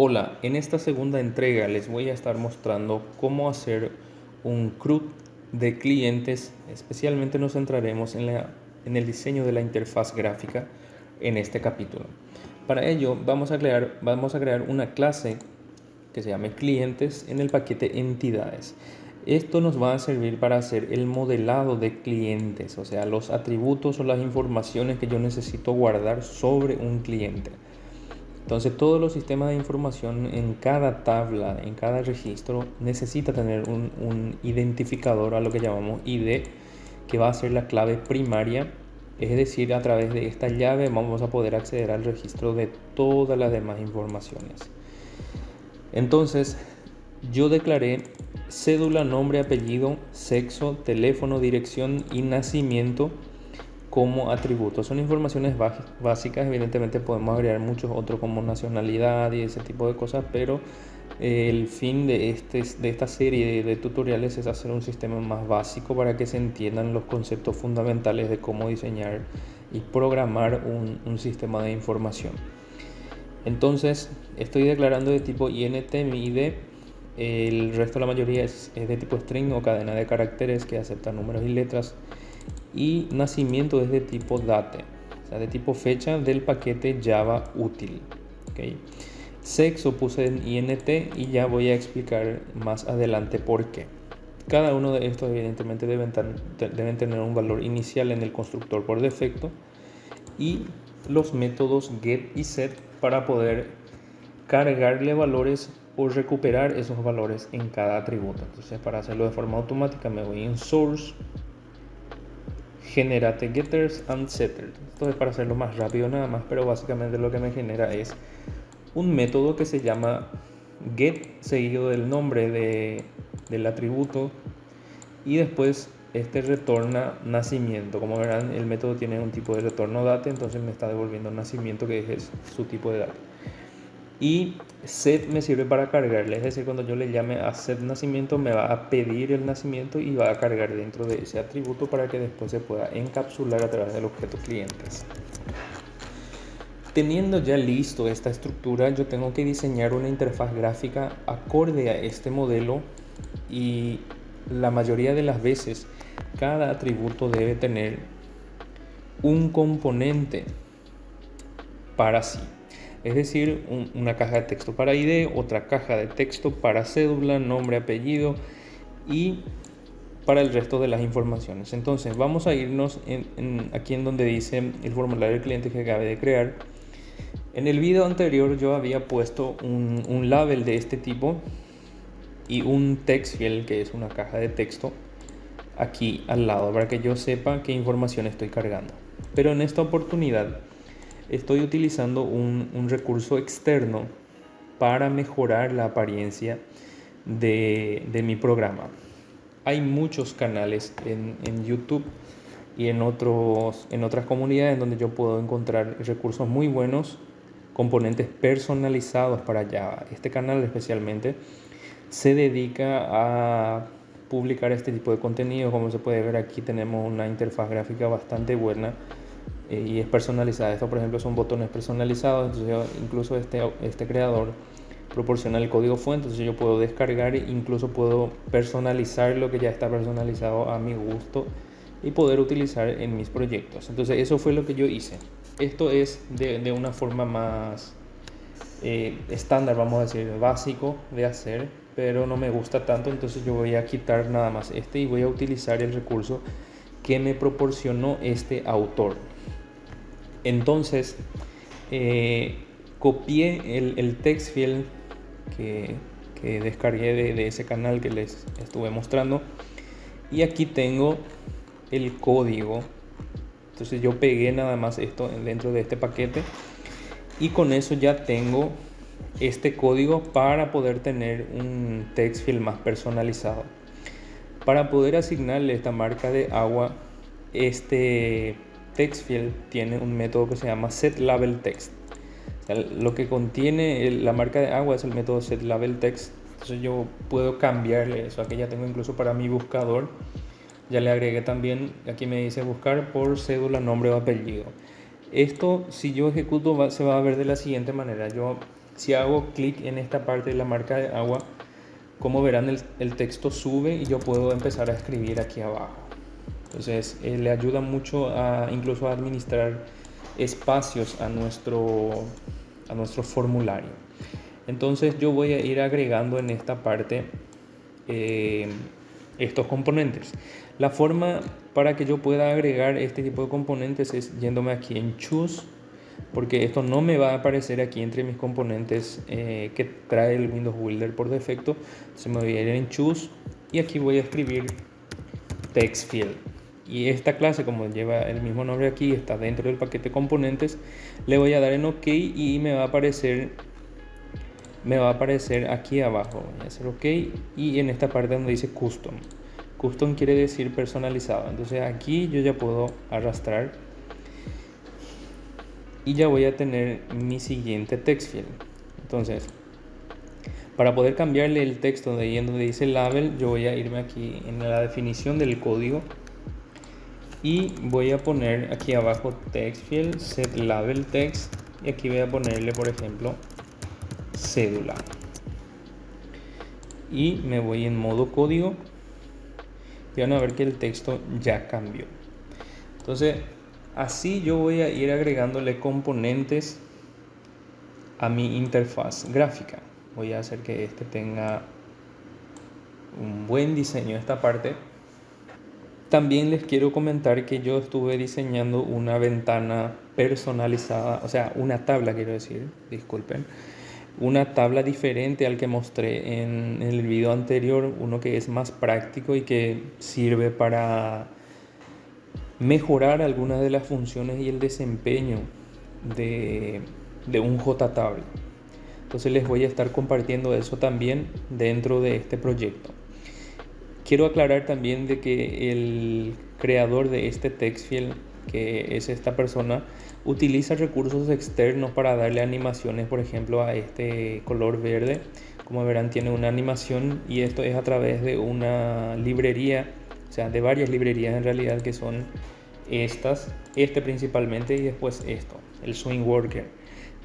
Hola, en esta segunda entrega les voy a estar mostrando cómo hacer un CRUD de clientes. Especialmente nos centraremos en el diseño de la interfaz gráfica en este capítulo. Para ello vamos a crear una clase que se llame clientes en el paquete entidades. Esto nos va a servir para hacer el modelado de clientes, o sea, los atributos o las informaciones que yo necesito guardar sobre un cliente. Entonces, todos los sistemas de información en cada tabla, en cada registro, necesita tener un identificador, a lo que llamamos ID, que va a ser la clave primaria. Es decir, a través de esta llave vamos a poder acceder al registro de todas las demás informaciones. Entonces, yo declaré cédula, nombre, apellido, sexo, teléfono, dirección y nacimiento como atributos. Son informaciones básicas. Evidentemente podemos agregar muchos otros como nacionalidad y ese tipo de cosas, pero el fin de esta serie de tutoriales es hacer un sistema más básico para que se entiendan los conceptos fundamentales de cómo diseñar y programar un sistema de información. Entonces estoy declarando de tipo int mi id. El resto, la mayoría, es de tipo string o cadena de caracteres que acepta números y letras. Y nacimiento es de tipo date, o sea, de tipo fecha del paquete Java útil. ¿Okay? Sexo puse en int y ya voy a explicar más adelante por qué. Cada uno de estos evidentemente deben tener un valor inicial en el constructor por defecto, y los métodos get y set para poder cargarle valores o recuperar esos valores en cada atributo. Entonces, para hacerlo de forma automática me voy en source, generate getters and setters. Esto es para hacerlo más rápido nada más, pero básicamente lo que me genera es un método que se llama get seguido del nombre del atributo, y después este retorna nacimiento. Como verán, el método tiene un tipo de retorno date, entonces me está devolviendo nacimiento, que es su tipo de date. Y set me sirve para cargarle, es decir, cuando yo le llame a set nacimiento me va a pedir el nacimiento y va a cargar dentro de ese atributo para que después se pueda encapsular a través del objeto clientes. Teniendo ya listo esta estructura, yo tengo que diseñar una interfaz gráfica acorde a este modelo, y la mayoría de las veces cada atributo debe tener un componente para sí. Es decir, una caja de texto para ID, otra caja de texto para cédula, nombre, apellido y para el resto de las informaciones. Entonces vamos a irnos aquí en donde dice el formulario del cliente que acabé de crear. En el video anterior yo había puesto un label de este tipo y un text field, que es una caja de texto, aquí al lado para que yo sepa qué información estoy cargando. Pero en esta oportunidad estoy utilizando un recurso externo para mejorar la apariencia de mi programa. Hay muchos canales en YouTube y en otras comunidades donde yo puedo encontrar recursos muy buenos, componentes personalizados para Java. Este canal especialmente se dedica a publicar este tipo de contenido. Como se puede ver aquí, tenemos una interfaz gráfica bastante buena y es personalizada. Esto, por ejemplo, son botones personalizados. Entonces incluso este creador proporciona el código fuente, entonces yo puedo descargar e incluso puedo personalizar lo que ya está personalizado a mi gusto y poder utilizar en mis proyectos. Entonces eso fue lo que yo hice. Esto es de una forma más estándar, vamos a decir, básico de hacer, pero no me gusta tanto, entonces yo voy a quitar nada más y voy a utilizar el recurso que me proporcionó este autor. Entonces copié el text field que descargué de ese canal que les estuve mostrando, y aquí tengo el código. Entonces yo pegué nada más esto dentro de este paquete, y con eso ya tengo este código para poder tener un text field más personalizado. Para poder asignarle esta marca de agua, este text field tiene un método que se llama setLabelText. O sea, lo que contiene la marca de agua es el método setLabelText. Entonces yo puedo cambiarle eso. Aquí ya tengo incluso para mi buscador. Ya le agregué también, aquí me dice buscar por cédula, nombre o apellido. Esto, si yo ejecuto, se va a ver de la siguiente manera. Yo Si hago clic en esta parte de la marca de agua, como verán, el texto sube y yo puedo empezar a escribir aquí abajo. Entonces le ayuda mucho incluso a administrar espacios a nuestro formulario. Entonces yo voy a ir agregando en esta parte estos componentes. La forma para que yo pueda agregar este tipo de componentes es yéndome aquí en Choose, porque esto no me va a aparecer aquí entre mis componentes que trae el Windows Builder por defecto. Entonces me voy a ir en Choose y aquí voy a escribir Text Field. Y esta clase, como lleva el mismo nombre aquí, está dentro del paquete componentes. Le voy a dar en OK y me va a aparecer aquí abajo. Voy a hacer OK y en esta parte donde dice Custom. Custom quiere decir personalizado. Entonces aquí yo ya puedo arrastrar y ya voy a tener mi siguiente text field. Entonces, para poder cambiarle el texto de ahí en donde dice label, yo voy a irme aquí en la definición del código y voy a poner aquí abajo text field, set label text, y aquí voy a ponerle, por ejemplo, cédula. Y me voy en modo código y van a ver que el texto ya cambió. Entonces, así yo voy a ir agregándole componentes a mi interfaz gráfica. Voy a hacer que este tenga un buen diseño esta parte. También les quiero comentar que yo estuve diseñando una ventana personalizada, o sea, una tabla, quiero decir, disculpen, una tabla diferente al que mostré en el video anterior, uno que es más práctico y que sirve para mejorar algunas de las funciones y el desempeño de un JTable. Entonces les voy a estar compartiendo eso también dentro de este proyecto. Quiero aclarar también de que el creador de este text field, que es esta persona, utiliza recursos externos para darle animaciones, por ejemplo, a este color verde. Como verán, tiene una animación y esto es a través de una librería, o sea, de varias librerías en realidad, que son este principalmente y después esto, el Swing Worker.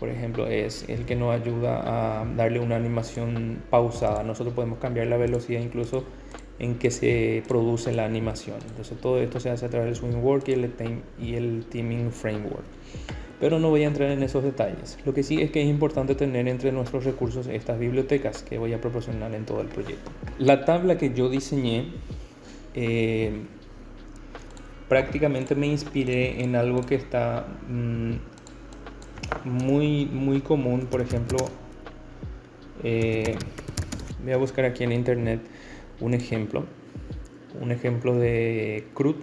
Por ejemplo, es el que nos ayuda a darle una animación pausada. Nosotros podemos cambiar la velocidad incluso en que se produce la animación. Entonces todo esto se hace a través del Swing Worker y el Theming Framework. Pero no voy a entrar en esos detalles. Lo que sí es que es importante tener entre nuestros recursos estas bibliotecas que voy a proporcionar en todo el proyecto. La tabla que yo diseñé prácticamente me inspiré en algo que está muy común. Por ejemplo, voy a buscar aquí en internet un ejemplo de CRUD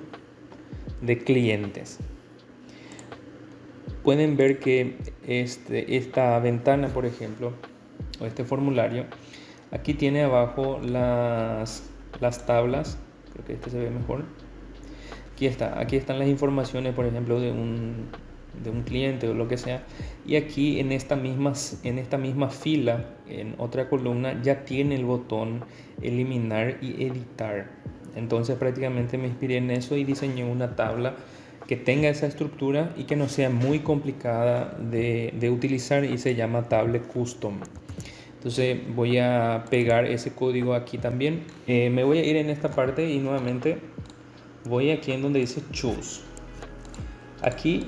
de clientes. Pueden ver que esta ventana, por ejemplo, o este formulario, aquí tiene abajo las tablas. Creo que este se ve mejor. Aquí están las informaciones, por ejemplo, de un cliente o lo que sea, y aquí en esta misma fila, en otra columna, ya tiene el botón eliminar y editar. Entonces prácticamente me inspiré en eso y diseñé una tabla que tenga esa estructura y que no sea muy complicada de utilizar, y se llama Table Custom. Entonces voy a pegar ese código aquí también. Me voy a ir en esta parte y nuevamente voy aquí en donde dice Choose. Aquí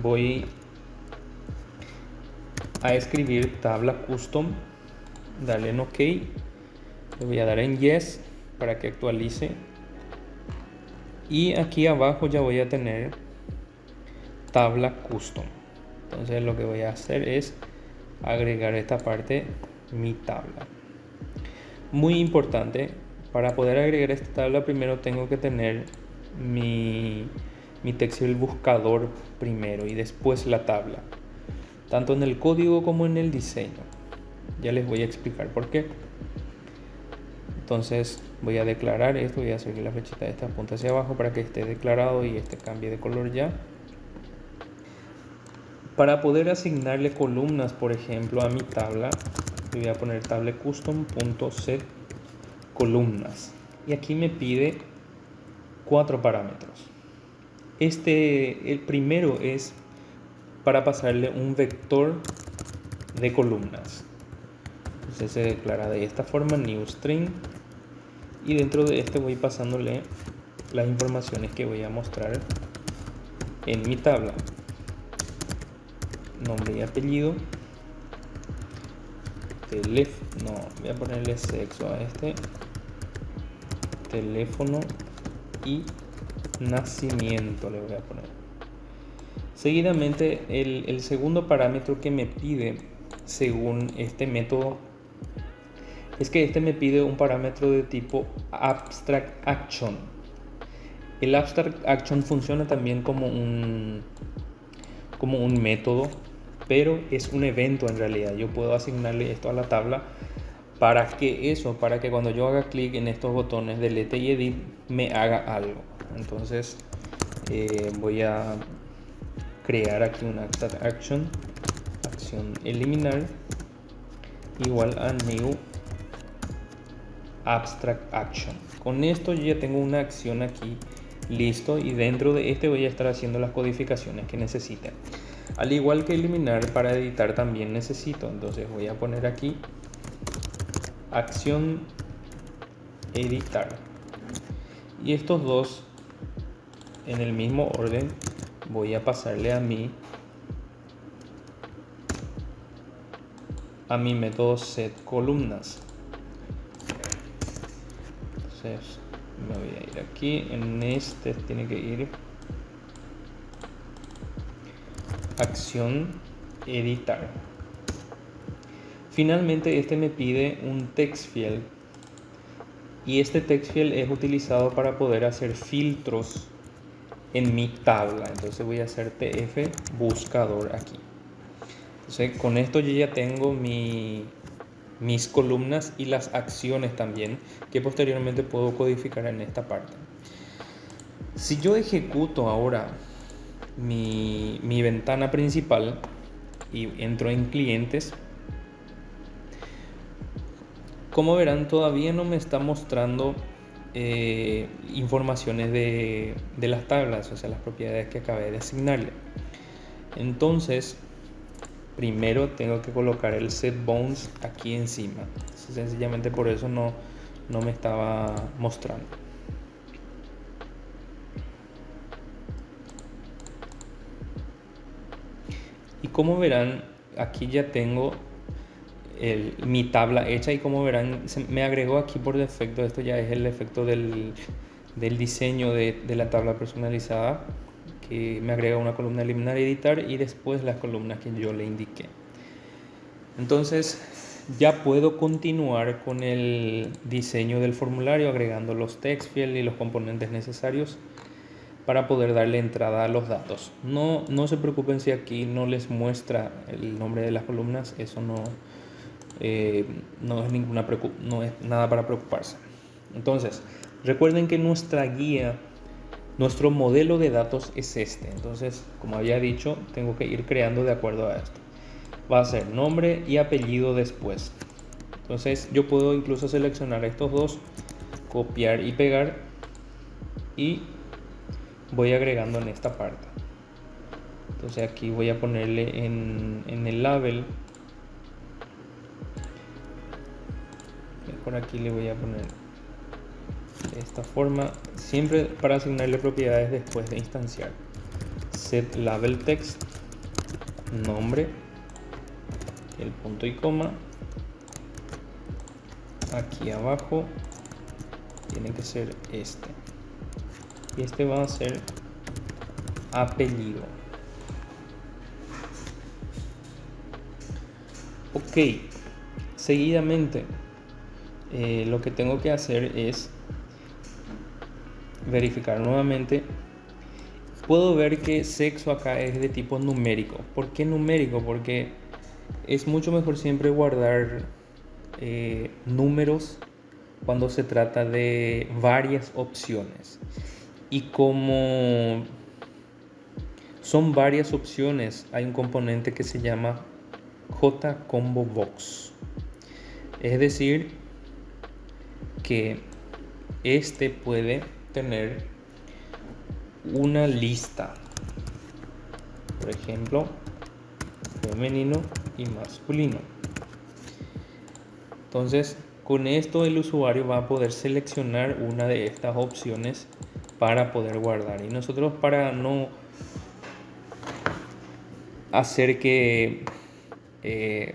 voy a escribir tabla custom, darle en OK, le voy a dar en Yes para que actualice, y aquí abajo ya voy a tener tabla custom. Entonces lo que voy a hacer es agregar esta parte, mi tabla. Muy importante, para poder agregar esta tabla primero tengo que tener mi text field buscador primero y después la tabla, tanto en el código como en el diseño. Ya les voy a explicar por qué. Entonces voy a declarar esto, voy a hacer que la flechita de esta apunte hacia abajo para que esté declarado y este cambie de color ya. Para poder asignarle columnas, por ejemplo, a mi tabla, voy a poner table custom.set columnas, y aquí me pide 4 parámetros. El primero es para pasarle un vector de columnas. Entonces se declara de esta forma new string, y dentro de este voy pasándole las informaciones que voy a mostrar en mi tabla: nombre y apellido, voy a ponerle sexo a este, teléfono y nacimiento le voy a poner. Seguidamente el segundo parámetro que me pide según este método es que este me pide un parámetro de tipo abstract_action. El abstract_action funciona también como un método, pero es un evento en realidad. Yo puedo asignarle esto a la tabla para que cuando yo haga clic en estos botones delete y edit me haga algo. Entonces voy a crear aquí una abstract_action, acción eliminar, igual a new abstract_action. Con esto yo ya tengo una acción aquí listo, y dentro de este voy a estar haciendo las codificaciones que necesite. Al igual que eliminar, para editar también necesito. Entonces voy a poner aquí acción editar, y estos dos en el mismo orden voy a pasarle a mi método setColumnas. Entonces me voy a ir aquí, en este tiene que ir acción editar. Finalmente este me pide un text field, y este text field es utilizado para poder hacer filtros en mi tabla. Entonces voy a hacer tf buscador aquí. Entonces con esto yo ya tengo mis columnas y las acciones también, que posteriormente puedo codificar en esta parte. Si yo ejecuto ahora mi ventana principal y entro en clientes, como verán, todavía no me está mostrando informaciones de las tablas, o sea, las propiedades que acabé de asignarle. Entonces primero tengo que colocar el setBounds aquí encima. Sencillamente por eso no me estaba mostrando. Y como verán, aquí ya tengo mi tabla hecha, y como verán me agregó aquí por defecto. Esto ya es el efecto del diseño de la tabla personalizada, que me agrega una columna eliminar y editar, y después las columnas que yo le indiqué. Entonces ya puedo continuar con el diseño del formulario, agregando los text fields y los componentes necesarios para poder darle entrada a los datos. No se preocupen si aquí no les muestra el nombre de las columnas, eso no es nada para preocuparse. Entonces recuerden que nuestra guía, nuestro modelo de datos es este. Entonces, como había dicho, tengo que ir creando de acuerdo a esto. Va a ser nombre y apellido después. Entonces yo puedo incluso seleccionar estos dos, copiar y pegar, y voy agregando en esta parte. Entonces aquí voy a ponerle en el label, por aquí le voy a poner de esta forma, siempre para asignarle propiedades después de instanciar. Set label text, nombre, el punto y coma, aquí abajo tiene que ser este, y este va a ser apellido. Ok, seguidamente lo que tengo que hacer es verificar nuevamente. Puedo ver que sexo acá es de tipo numérico. ¿Por qué numérico? Porque es mucho mejor siempre guardar números cuando se trata de varias opciones. Y como son varias opciones, hay un componente que se llama JComboBox. Es decir, que este puede tener una lista, por ejemplo, femenino y masculino. Entonces, con esto el usuario va a poder seleccionar una de estas opciones para poder guardar. Y nosotros, para no hacer que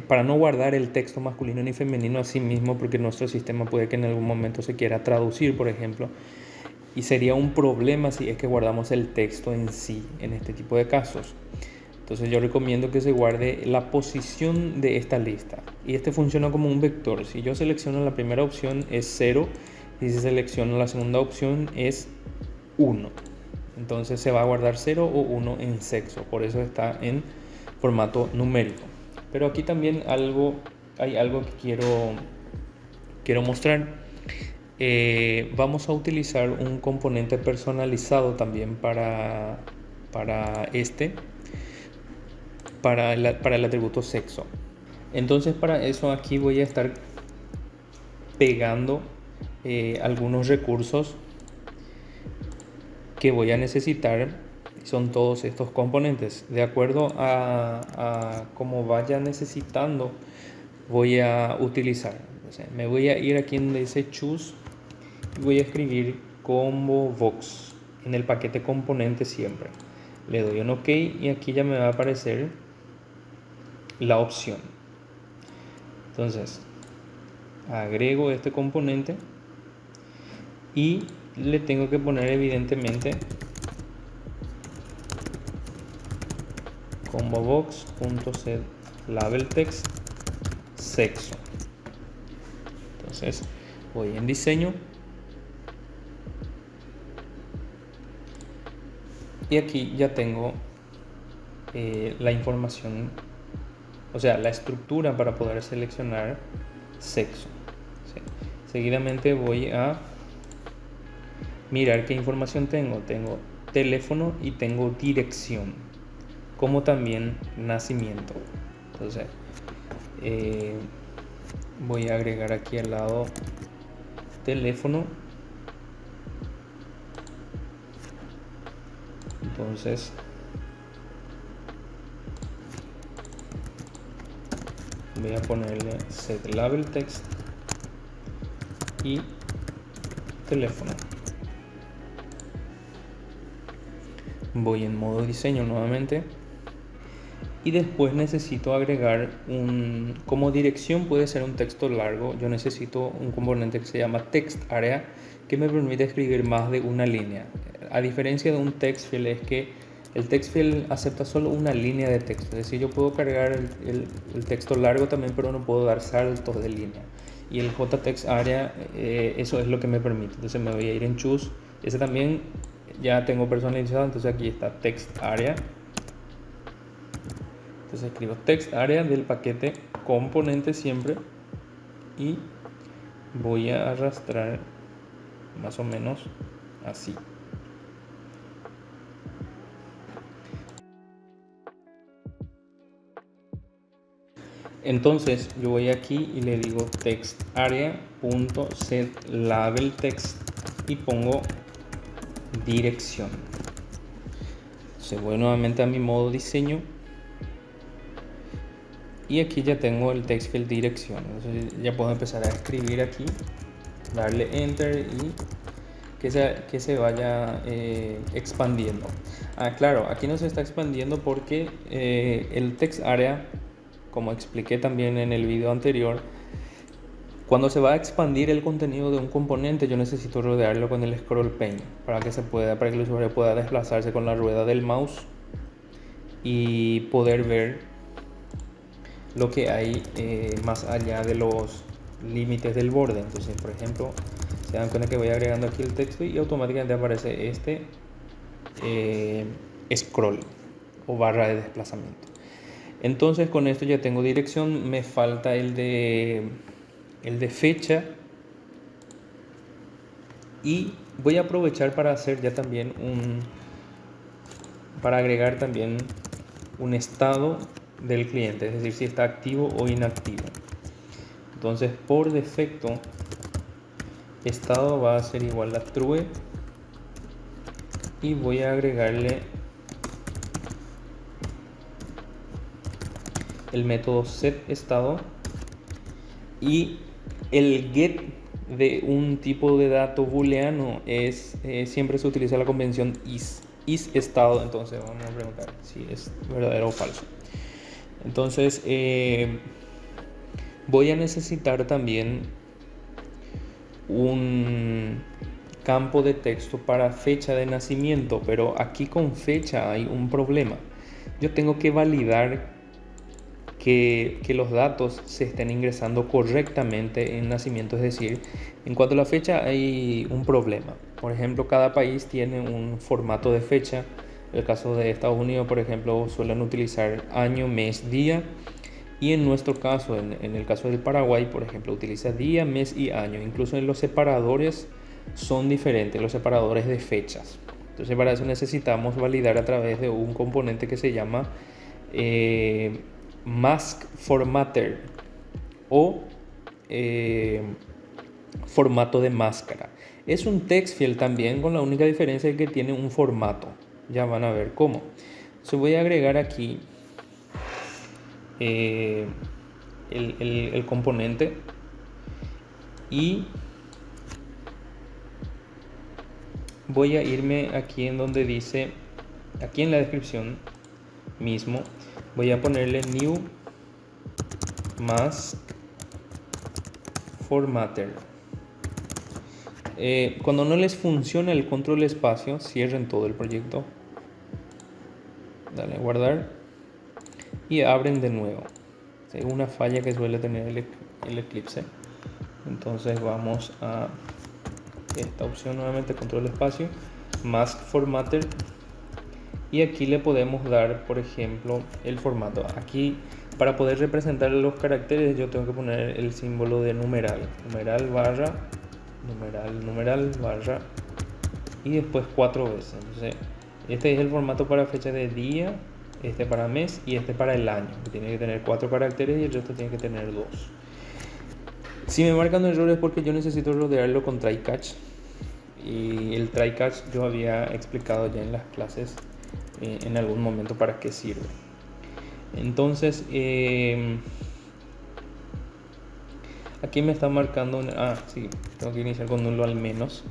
para no guardar el texto masculino ni femenino a sí mismo, porque nuestro sistema puede que en algún momento se quiera traducir, por ejemplo, y sería un problema si es que guardamos el texto en sí en este tipo de casos. Entonces yo recomiendo que se guarde la posición de esta lista, y este funciona como un vector. Si yo selecciono la primera opción es 0 y si selecciono la segunda opción es 1, entonces se va a guardar 0 o 1 en sexo, por eso está en formato numérico. Pero aquí también hay algo que quiero mostrar. Vamos a utilizar un componente personalizado también para el atributo sexo. Entonces, para eso aquí voy a estar pegando algunos recursos que voy a necesitar. Son todos estos componentes. De acuerdo a cómo vaya necesitando, voy a utilizar. Entonces, me voy a ir aquí donde dice choose y voy a escribir combo box en el paquete componente siempre. Le doy un OK y aquí ya me va a aparecer la opción. Entonces, agrego este componente y le tengo que poner evidentemente combobox.setLabelText sexo. Entonces voy en diseño y aquí ya tengo la información, o sea, la estructura para poder seleccionar sexo. ¿Sí? Seguidamente voy a mirar qué información tengo. Tengo teléfono y tengo dirección, como también nacimiento. Entonces voy a agregar aquí al lado teléfono. Entonces voy a ponerle setLabelText y teléfono. Voy en modo diseño nuevamente y después necesito agregar como dirección puede ser un texto largo. Yo necesito un componente que se llama TextArea, que me permite escribir más de una línea. A diferencia de un TextField, es que el TextField acepta solo una línea de texto. Es decir, yo puedo cargar el texto largo también, pero no puedo dar saltos de línea. Y el JTextArea, eso es lo que me permite. Entonces me voy a ir en Choose. Ese también ya tengo personalizado, entonces aquí está TextArea. Entonces escribo TextArea del paquete componente siempre y voy a arrastrar más o menos así. Entonces yo voy aquí y le digo TextArea.setLabelText y pongo dirección. Entonces voy nuevamente a mi modo diseño y aquí ya tengo el TextField dirección. Entonces ya puedo empezar a escribir aquí, darle enter y que se vaya expandiendo. Claro, aquí no se está expandiendo porque el TextArea, como expliqué también en el video anterior, cuando se va a expandir el contenido de un componente, yo necesito rodearlo con el scroll pane para que el usuario pueda desplazarse con la rueda del mouse y poder ver lo que hay más allá de los límites del borde. Entonces, por ejemplo, se dan cuenta que voy agregando aquí el texto y automáticamente aparece este scroll o barra de desplazamiento. Entonces con esto ya tengo dirección. Me falta el de fecha, y voy a aprovechar para hacer ya también para agregar también un estado del cliente, es decir, si está activo o inactivo. Entonces por defecto estado va a ser igual a true y voy a agregarle el método setEstado, y el get de un tipo de dato booleano es siempre se utiliza la convención is estado. Entonces vamos a preguntar si es verdadero o falso. Entonces voy a necesitar también un campo de texto para fecha de nacimiento, pero aquí con fecha hay un problema. Yo tengo que validar que los datos se estén ingresando correctamente en nacimiento, es decir, en cuanto a la fecha hay un problema. Por ejemplo, cada país tiene un formato de fecha. En el caso de Estados Unidos, por ejemplo, suelen utilizar año, mes, día. Y en nuestro caso, en el caso del Paraguay, por ejemplo, utiliza día, mes y año. Incluso en los separadores son diferentes, los separadores de fechas. Entonces para eso necesitamos validar a través de un componente que se llama mask formatter o formato de máscara. Es un text field también, con la única diferencia de que tiene un formato. Ya van a ver cómo. Entonces voy a agregar aquí el componente y voy a irme aquí en donde dice, aquí en la descripción mismo, voy a ponerle new mask formatter. Cuando no les funciona el control espacio, cierren todo el proyecto, dale a guardar y abren de nuevo. Es una falla que suele tener el Eclipse. Entonces vamos a esta opción nuevamente, control espacio, mask formatter, y aquí le podemos dar, por ejemplo, el formato. Aquí, para poder representar los caracteres, yo tengo que poner el símbolo de numeral barra, numeral barra, y después 4 veces. Entonces este es el formato para fecha de día, este para mes y este para el año, que tiene que tener 4 caracteres y el resto tiene que tener 2. Si me marcan errores porque yo necesito rodearlo con try catch, y el try catch yo había explicado ya en las clases en algún momento para qué sirve. Entonces aquí me está marcando sí, tengo que iniciar con nulo al menos,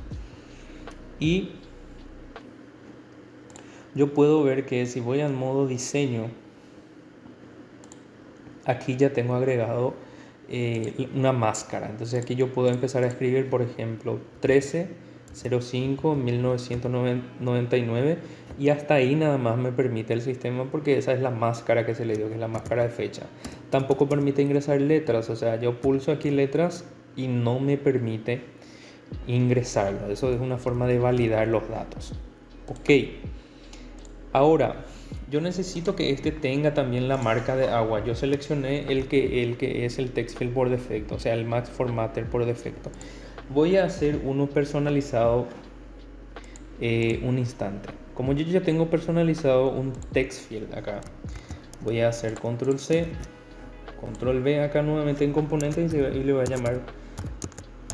y yo puedo ver que si voy al modo diseño, aquí ya tengo agregado una máscara. Entonces aquí yo puedo empezar a escribir, por ejemplo, 13/05/1999, y hasta ahí nada más me permite el sistema, porque esa es la máscara que se le dio, que es la máscara de fecha. Tampoco permite ingresar letras, o sea, yo pulso aquí letras y no me permite ingresarlo. Eso es una forma de validar los datos. Ok, ahora yo necesito que este tenga también la marca de agua. Yo seleccioné el que es el text field por defecto, o sea, el mask formatter por defecto. Voy a hacer uno personalizado un instante. Como yo ya tengo personalizado un text field acá, voy a hacer control C, control V acá nuevamente en componentes, y le voy a llamar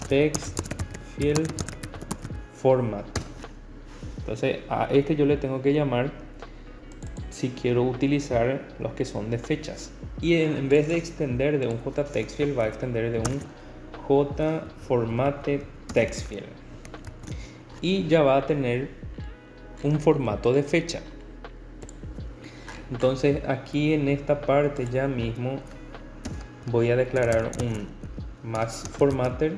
text field format. Entonces a este yo le tengo que llamar si quiero utilizar los que son de fechas, y en vez de extender de un JTextField va a extender de un JFormatedTextField, y ya va a tener un formato de fecha. Entonces aquí en esta parte ya mismo voy a declarar un mask formatter,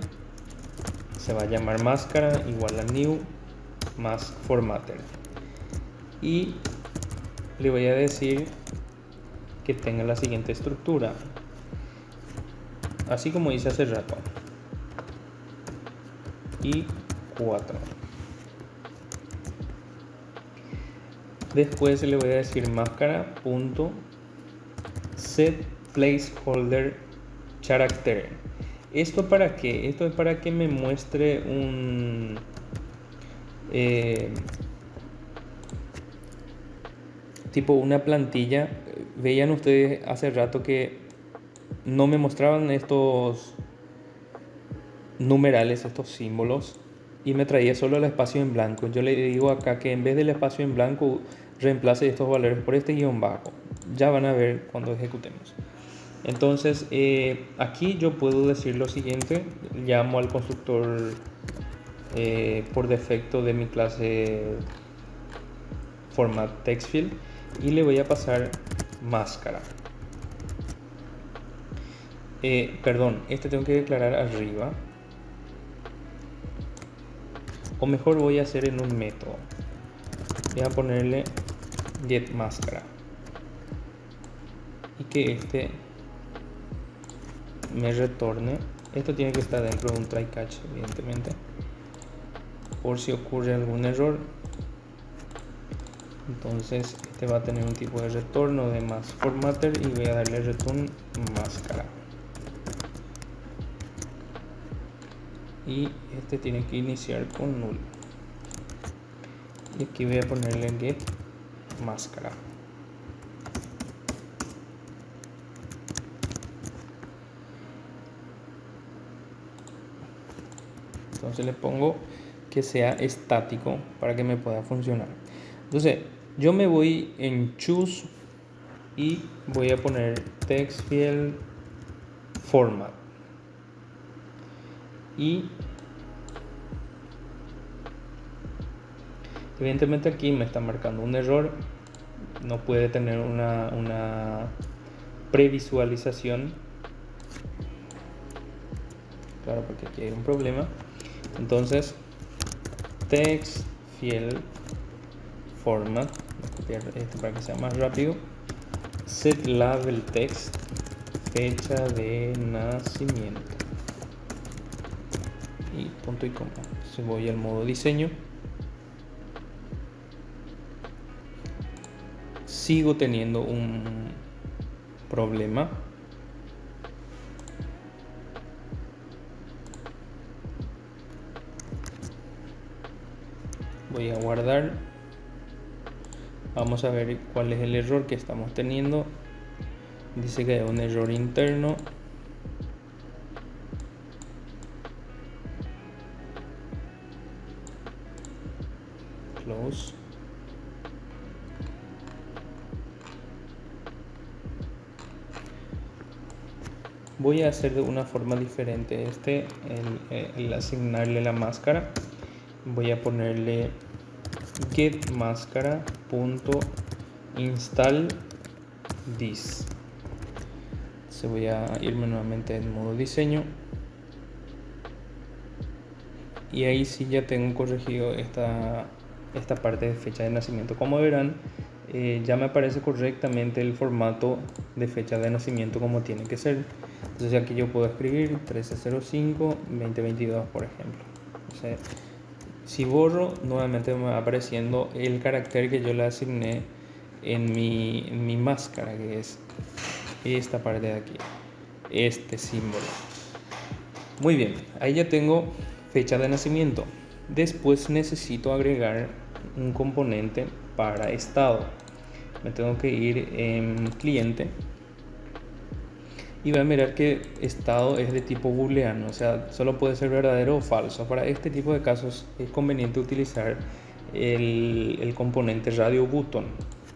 se va a llamar máscara igual a new mask formatter, y le voy a decir que tenga la siguiente estructura, así como hice hace rato, y 4. Después le voy a decir máscara.setPlaceholderCharacter. ¿Esto para qué? Esto es para que me muestre un tipo una plantilla. Veían ustedes hace rato que no me mostraban estos numerales, estos símbolos, y me traía solo el espacio en blanco. Yo le digo acá que en vez del espacio en blanco reemplace estos valores por este guión bajo. Ya van a ver cuando ejecutemos. Entonces aquí yo puedo decir lo siguiente: llamo al constructor por defecto de mi clase format text field y le voy a pasar máscara. Perdón, este tengo que declarar arriba, o mejor voy a hacer en un método. Voy a ponerle get máscara y que este me retorne. Esto tiene que estar dentro de un try catch, evidentemente, por si ocurre algún error. Entonces este va a tener un tipo de retorno de más formatter y voy a darle return máscara, y este tiene que iniciar con null, y aquí voy a ponerle get máscara. Entonces le pongo que sea estático para que me pueda funcionar. Entonces yo me voy en choose y voy a poner text field format, y evidentemente aquí me está marcando un error, no puede tener una previsualización, claro, porque aquí hay un problema. Entonces text field format, voy a copiar esto para que sea más rápido, set label text fecha de nacimiento y punto y coma. Entonces voy al modo diseño, sigo teniendo un problema. Voy a guardar, vamos a ver cuál es el error que estamos teniendo. Dice que hay un error interno. Close. Voy a hacer de una forma diferente el asignarle la máscara. Voy a ponerle get máscara punto install this. Se voy a irme nuevamente en modo diseño, y ahí sí ya tengo corregido esta parte de fecha de nacimiento. Como verán, ya me aparece correctamente el formato de fecha de nacimiento como tiene que ser. Entonces aquí yo puedo escribir 13/05/2022, por ejemplo. Entonces, si borro, nuevamente me va apareciendo el carácter que yo le asigné en mi máscara, que es esta parte de aquí, este símbolo. Muy bien, ahí ya tengo fecha de nacimiento. Después necesito agregar un componente para estado. Me tengo que ir en cliente y voy a mirar que estado es de tipo booleano, o sea, solo puede ser verdadero o falso. Para este tipo de casos es conveniente utilizar el componente radio button.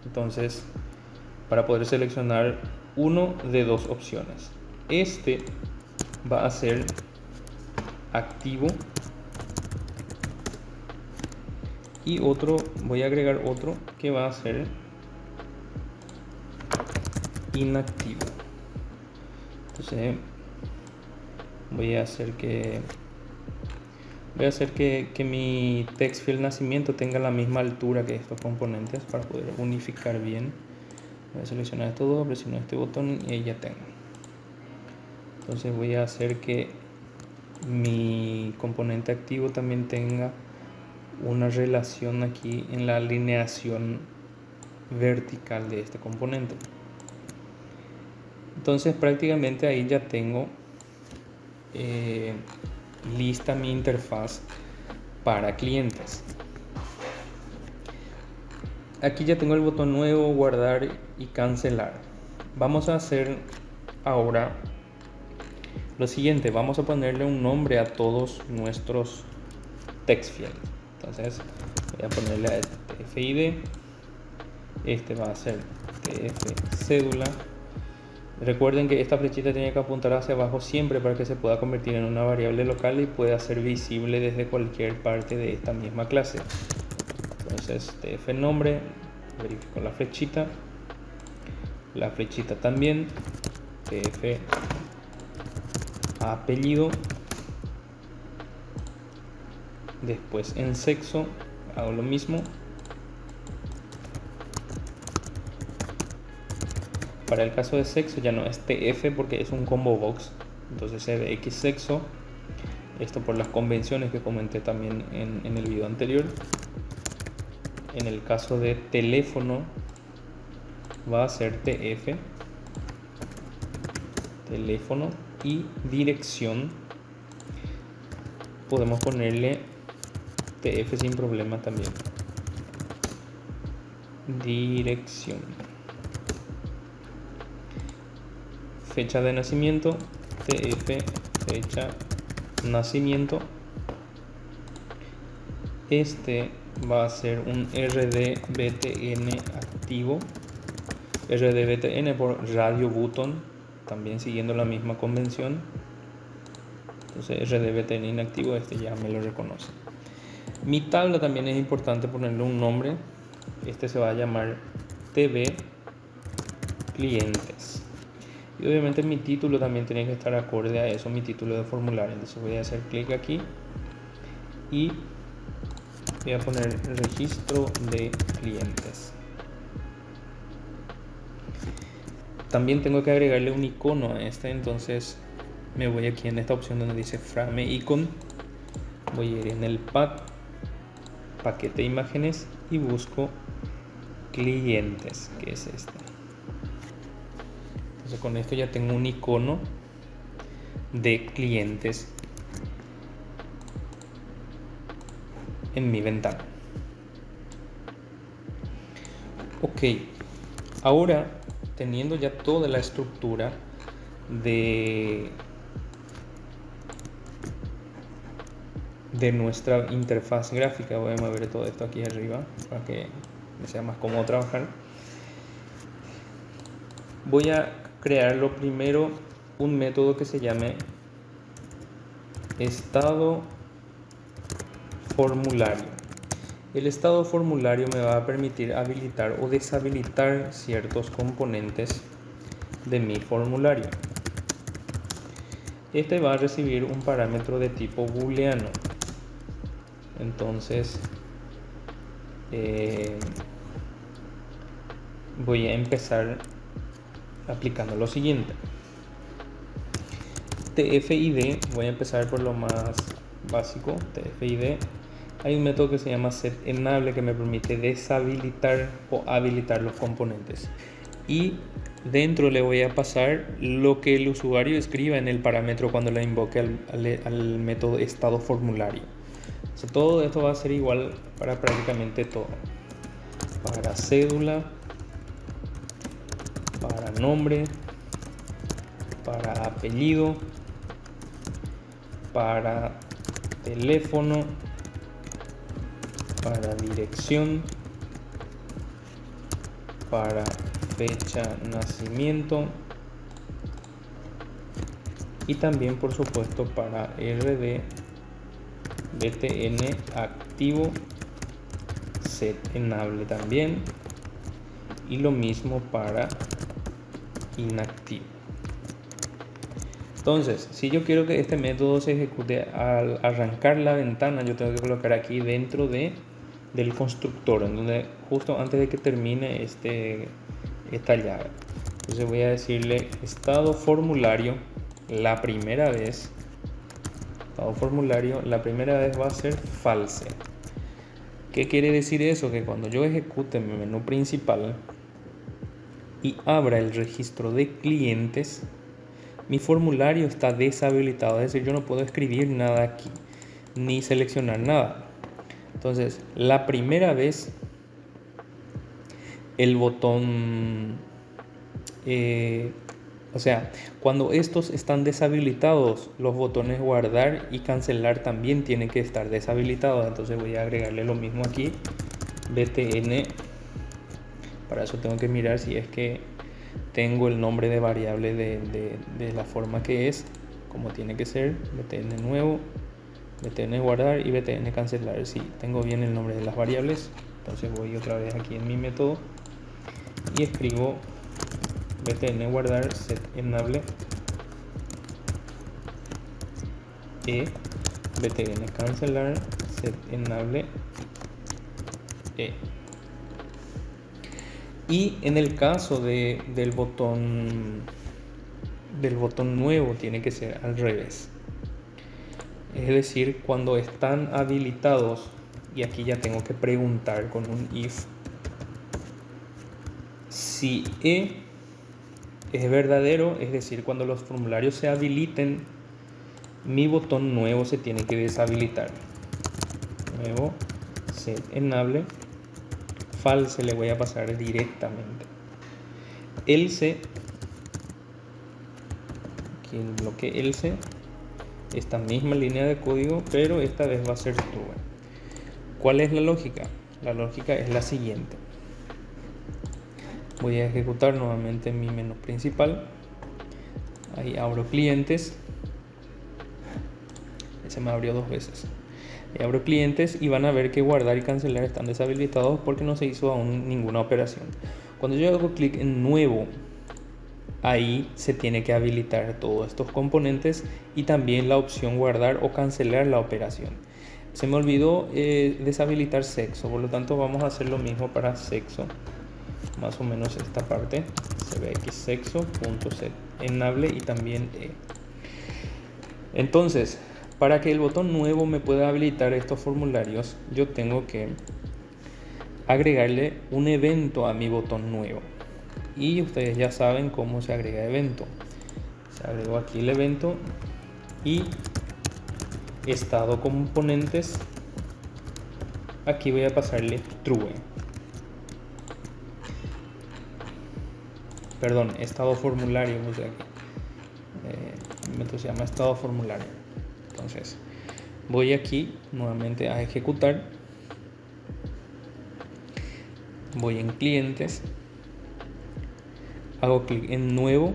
Entonces, para poder seleccionar uno de dos opciones, este va a ser activo y otro, voy a agregar otro que va a ser inactivo. Entonces voy a hacer que mi text field nacimiento tenga la misma altura que estos componentes para poder unificar bien. Voy a seleccionar esto dos, presiono este botón y ahí ya tengo. Entonces voy a hacer que mi componente activo también tenga una relación aquí en la alineación vertical de este componente. Entonces prácticamente ahí ya tengo lista mi interfaz para clientes. Aquí ya tengo el botón nuevo, guardar y cancelar. Vamos a hacer ahora lo siguiente: vamos a ponerle un nombre a todos nuestros text fields. Entonces voy a ponerle a este TF-ID, este va a ser TF cédula, Recuerden que esta flechita tiene que apuntar hacia abajo siempre para que se pueda convertir en una variable local y pueda ser visible desde cualquier parte de esta misma clase. Entonces tf nombre, verifico la flechita también, tf apellido, después en sexo hago lo mismo. Para el caso de sexo ya no es tf porque es un combo box, entonces cbx sexo, esto por las convenciones que comenté también en el video anterior. En el caso de teléfono va a ser tf, teléfono, y dirección podemos ponerle tf sin problema también, dirección. Fecha de nacimiento, tf fecha nacimiento. Este va a ser un rdbtn activo, rdbtn por radio button, también siguiendo la misma convención. Entonces rdbtn inactivo, este ya me lo reconoce. Mi tabla también es importante ponerle un nombre. Este se va a llamar tv clientes. Y obviamente mi título también tiene que estar acorde a eso, mi título de formulario. Entonces voy a hacer clic aquí y voy a poner registro de clientes. También tengo que agregarle un icono a este, entonces me voy aquí en esta opción donde dice frame icon, voy a ir en el paquete imágenes y busco clientes, que es este. Entonces con esto ya tengo un icono de clientes en mi ventana. Ok, ahora teniendo ya toda la estructura de nuestra interfaz gráfica, voy a mover todo esto aquí arriba para que me sea más cómodo trabajar. Voy a crear lo primero un método que se llame estado formulario. El estado formulario me va a permitir habilitar o deshabilitar ciertos componentes de mi formulario. Este va a recibir un parámetro de tipo booleano. Entonces voy a empezar aplicando lo siguiente. tfid, voy a empezar por lo más básico. tfid, hay un método que se llama setEnable que me permite deshabilitar o habilitar los componentes, y dentro le voy a pasar lo que el usuario escriba en el parámetro cuando le invoque al método estado formulario. O sea, todo esto va a ser igual para prácticamente todo: para cédula, para nombre, para apellido, para teléfono, para dirección, para fecha nacimiento y también por supuesto para rdbtn activo, setEnable también, y lo mismo para inactivo. Entonces, si yo quiero que este método se ejecute al arrancar la ventana, yo tengo que colocar aquí dentro del constructor, en donde justo antes de que termine esta llave. Entonces voy a decirle estado formulario la primera vez. Estado formulario la primera vez va a ser false. ¿Qué quiere decir eso? Que cuando yo ejecute mi menú principal y abra el registro de clientes, mi formulario está deshabilitado, es decir, yo no puedo escribir nada aquí ni seleccionar nada. Entonces, la primera vez el botón, o sea, cuando estos están deshabilitados, los botones guardar y cancelar también tienen que estar deshabilitados. Entonces voy a agregarle lo mismo aquí, btn. Para eso tengo que mirar si es que tengo el nombre de variable de la forma que es, como tiene que ser, btn nuevo, btn guardar y btn cancelar. Si tengo bien el nombre de las variables, entonces voy otra vez aquí en mi método y escribo btn guardar set enable e btn cancelar set enable e. Y en el caso del botón nuevo tiene que ser al revés. Es decir, cuando están habilitados, y aquí ya tengo que preguntar con un if, si E es verdadero, es decir, cuando los formularios se habiliten, mi botón nuevo se tiene que deshabilitar. Nuevo set enable false le voy a pasar directamente. Else, aquí el bloque else, esta misma línea de código, pero esta vez va a ser true. ¿Cuál es la lógica? La lógica es la siguiente. Voy a ejecutar nuevamente mi menú principal. Ahí abro clientes. Se me abrió dos veces. Ahí abro clientes y van a ver que guardar y cancelar están deshabilitados porque no se hizo aún ninguna operación. Cuando yo hago clic en nuevo, ahí se tiene que habilitar todos estos componentes y también la opción guardar o cancelar la operación. Se me olvidó deshabilitar sexo, por lo tanto vamos a hacer lo mismo para sexo. Más o menos esta parte, cbx sexo.set enable y también e. Entonces, para que el botón nuevo me pueda habilitar estos formularios, yo tengo que agregarle un evento a mi botón nuevo. Y ustedes ya saben cómo se agrega evento. Se agregó aquí el evento y estado componentes. Aquí voy a pasarle true. Perdón, estado formulario. O sea, el método se llama estado formulario. Entonces, voy aquí nuevamente a ejecutar. Voy en clientes. Hago clic en nuevo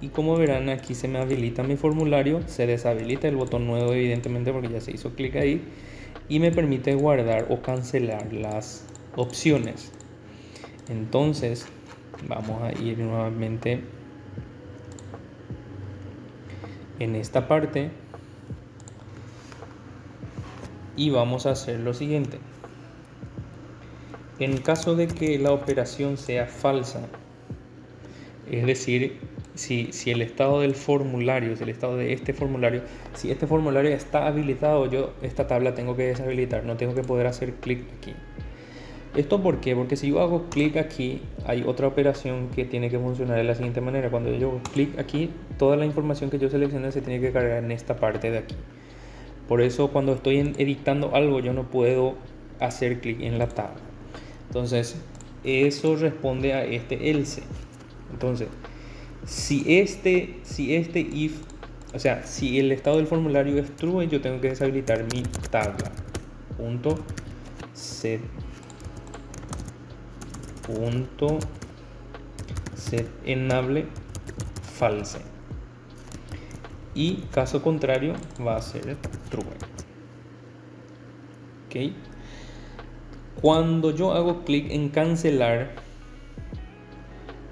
y como verán aquí se me habilita mi formulario, se deshabilita el botón nuevo evidentemente porque ya se hizo clic ahí y me permite guardar o cancelar las opciones. Entonces vamos a ir nuevamente en esta parte y vamos a hacer lo siguiente. En caso de que la operación sea falsa, es decir, si el estado del formulario, si el estado de este formulario, si este formulario está habilitado, yo esta tabla tengo que deshabilitar, no tengo que poder hacer clic aquí. ¿Esto por qué? Porque si yo hago clic aquí, hay otra operación que tiene que funcionar de la siguiente manera. Cuando yo hago clic aquí, toda la información que yo seleccione se tiene que cargar en esta parte de aquí. Por eso cuando estoy editando algo, yo no puedo hacer clic en la tabla. Entonces, eso responde a este else. Entonces, si este if, o sea, si el estado del formulario es true, yo tengo que deshabilitar mi tabla. Set enable false. Y caso contrario va a ser true. ¿Ok? Cuando yo hago clic en cancelar,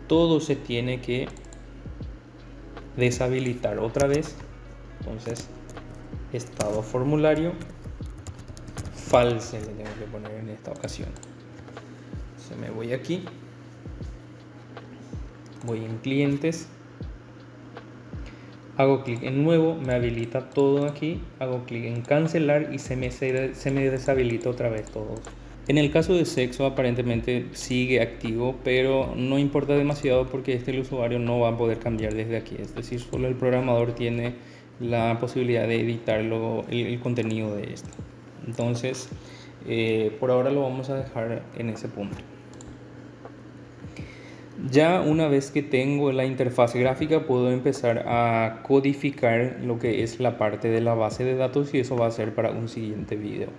todo se tiene que deshabilitar otra vez. Entonces, estado formulario false le tengo que poner en esta ocasión. Se me voy aquí, voy en clientes, hago clic en nuevo, me habilita todo aquí, hago clic en cancelar y se me deshabilita otra vez todo. En el caso de sexo aparentemente sigue activo, pero no importa demasiado porque el usuario no va a poder cambiar desde aquí. Es decir, solo el programador tiene la posibilidad de editar el contenido de esto. Entonces, por ahora lo vamos a dejar en ese punto. Ya una vez que tengo la interfaz gráfica, puedo empezar a codificar lo que es la parte de la base de datos y eso va a ser para un siguiente video.